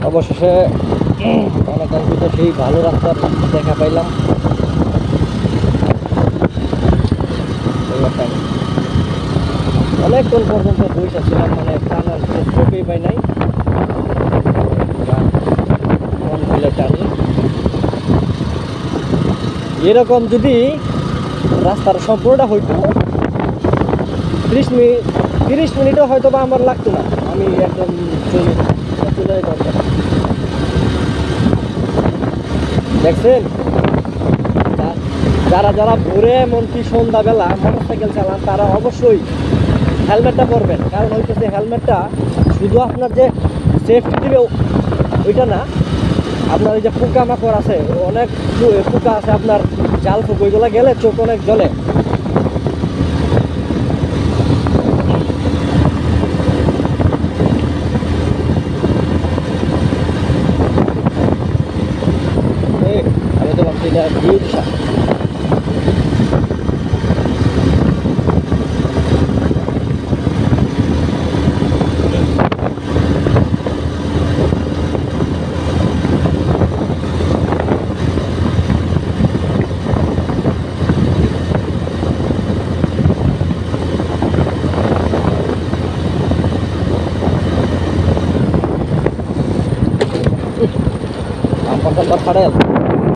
অবশেষে অনেকাঙ্ক্ষিত সেই ভালো রাস্তার দেখা পাইলাম। অনেকক্ষণ পর্যন্ত বইসা ছিলাম, মানে টানার চোখেই পাই নাই। টানি এরকম যদি রাস্তার সম্পূর্ণটা হইতো 30 মিনিটও হয়তো বা আমার লাগতো না, আমি একদম চলে যেতাম। দেখছেন, যারা যারা ভোরে এমনকি সন্ধ্যাবেলা মোটরসাইকেল চালান তারা অবশ্যই হেলমেটটা পরবেন। কারণ হইতেছে হেলমেটটা শুধু আপনার যে সেফটি দিবে ওইটা না, আপনার এই যে পোকামাকড় আছে, অনেক পোকা আছে আপনার জাল পোকা, ওইগুলো গেলে চোখ অনেক জ্বলে। আমি তো ভাবছি এটা রিক্সা। Ampun tempat padel.